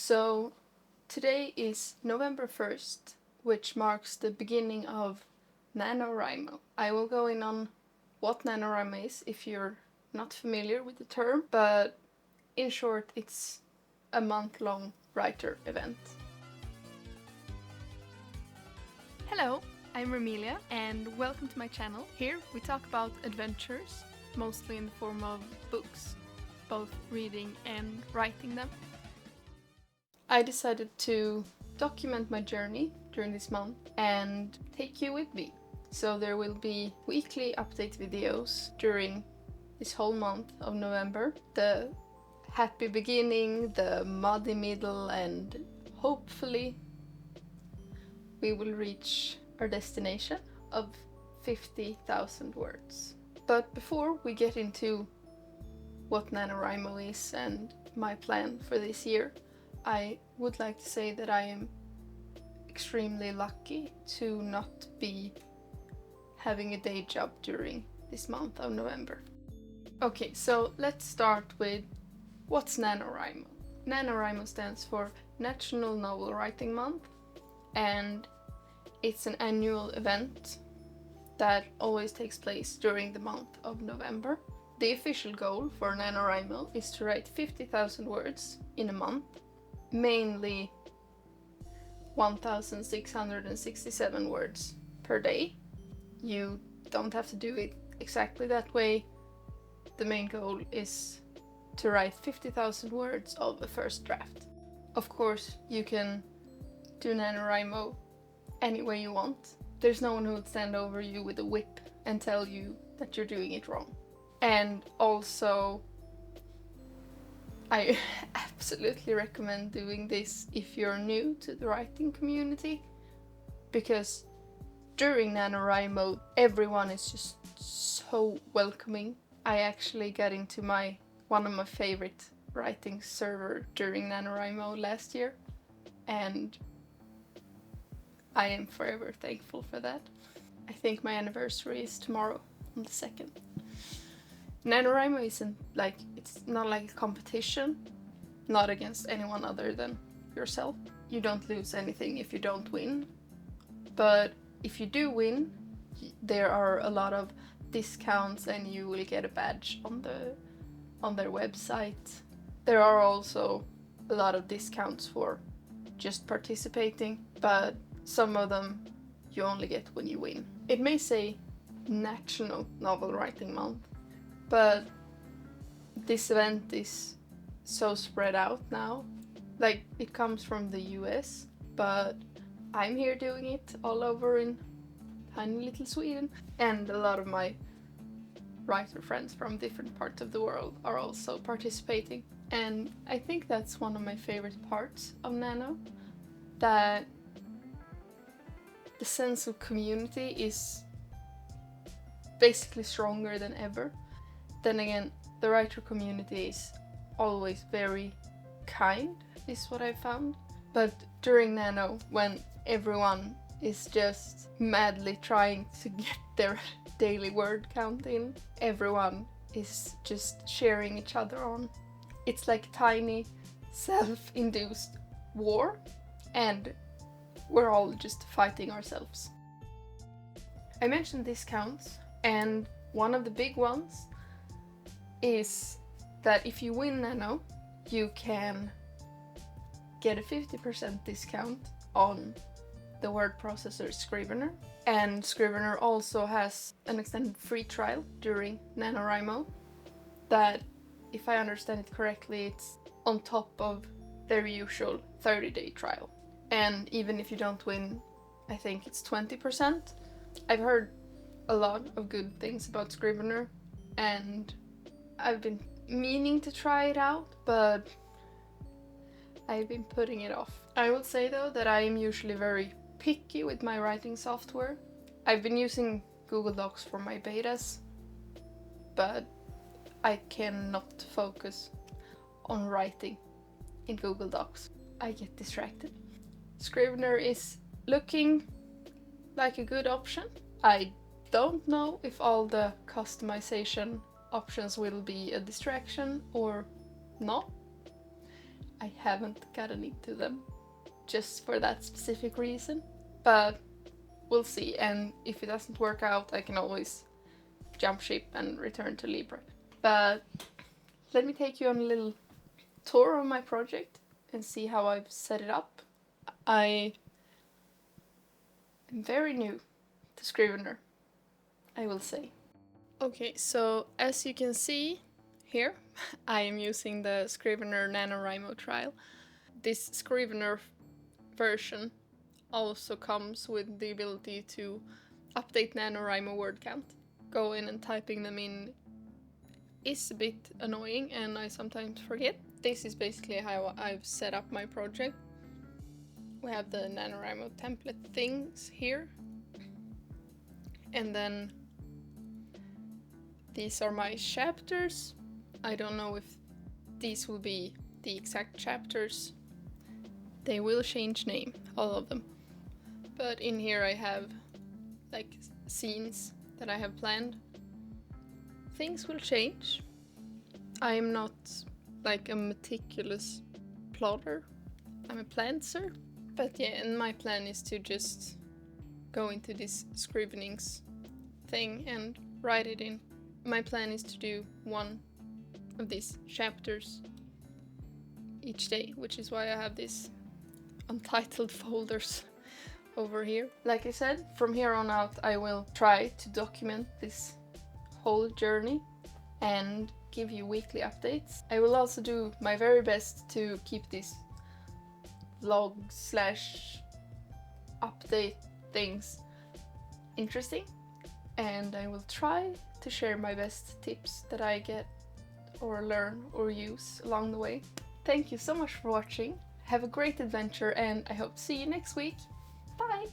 So today is November 1st, which marks the beginning of NaNoWriMo. I will go in on what NaNoWriMo is if you're not familiar with the term, but in short, it's a month-long writer event. Hello, I'm Remilia and welcome to my channel. Here we talk about adventures, mostly in the form of books, both reading and writing them. I decided to document my journey during this month and take you with me. So there will be weekly update videos during this whole month of November. The happy beginning, the muddy middle, and hopefully we will reach our destination of 50,000 words. But before we get into what NaNoWriMo is and my plan for this year, I would like to say that I am extremely lucky to not be having a day job during this month of November. Okay, so let's start with what's NaNoWriMo. NaNoWriMo stands for National Novel Writing Month, and it's an annual event that always takes place during the month of November. The official goal for NaNoWriMo is to write 50,000 words in a month, mainly 1,667 words per day. You don't have to do it exactly that way. The main goal is to write 50,000 words of the first draft. Of course, you can do NaNoWriMo any way you want. There's no one who will stand over you with a whip and tell you that you're doing it wrong. And also, I absolutely recommend doing this if you're new to the writing community, because during NaNoWriMo everyone is just so welcoming. I actually got into one of my favorite writing server during NaNoWriMo last year, and I am forever thankful for that. I think my anniversary is tomorrow, on the 2nd. NaNoWriMo it's not like a competition, not against anyone other than yourself. You don't lose anything if you don't win, but if you do win, there are a lot of discounts and you will get a badge on their website. There are also a lot of discounts for just participating, but some of them you only get when you win. It may say National Novel Writing Month, but this event is so spread out now. Like, it comes from the US, but I'm here doing it all over in tiny little Sweden. And a lot of my writer friends from different parts of the world are also participating. And I think that's one of my favorite parts of Nano, that the sense of community is basically stronger than ever. Then again, the writer community is always very kind, is what I found. But during Nano, when everyone is just madly trying to get their daily word count in, everyone is just cheering each other on. It's like a tiny self-induced war, and we're all just fighting ourselves. I mentioned discounts, and one of the big ones is that if you win Nano, you can get a 50% discount on the word processor Scrivener. And Scrivener also has an extended free trial during NaNoWriMo that, if I understand it correctly, it's on top of their usual 30-day trial. And even if you don't win, I think it's 20%. I've heard a lot of good things about Scrivener, and I've been meaning to try it out, but I've been putting it off. I will say though that I am usually very picky with my writing software. I've been using Google Docs for my betas, but I cannot focus on writing in Google Docs. I get distracted. Scrivener is looking like a good option. I don't know if all the customization options will be a distraction or not. I haven't gotten into them just for that specific reason. But we'll see, and if it doesn't work out, I can always jump ship and return to Libre. But let me take you on a little tour of my project and see how I've set it up. I am very new to Scrivener, I will say. Okay, so as you can see here, I am using the Scrivener NaNoWriMo trial. This Scrivener version also comes with the ability to update NaNoWriMo word count. Go in and typing them in is a bit annoying, and I sometimes forget. This is basically how I've set up my project. We have the NaNoWriMo template things here, and then these are my chapters. I don't know if these will be the exact chapters. They will change name, all of them. But in here I have like scenes that I have planned. Things will change. I am not like a meticulous plotter. I'm a planter. But yeah, and my plan is to just go into this Scrivenings thing and write it in. My plan is to do one of these chapters each day, which is why I have these untitled folders over here. Like I said, from here on out I will try to document this whole journey and give you weekly updates. I will also do my very best to keep these vlog / update things interesting, and I will try to share my best tips that I get or learn or use along the way. Thank you so much for watching. Have a great adventure, and I hope to see you next week. Bye!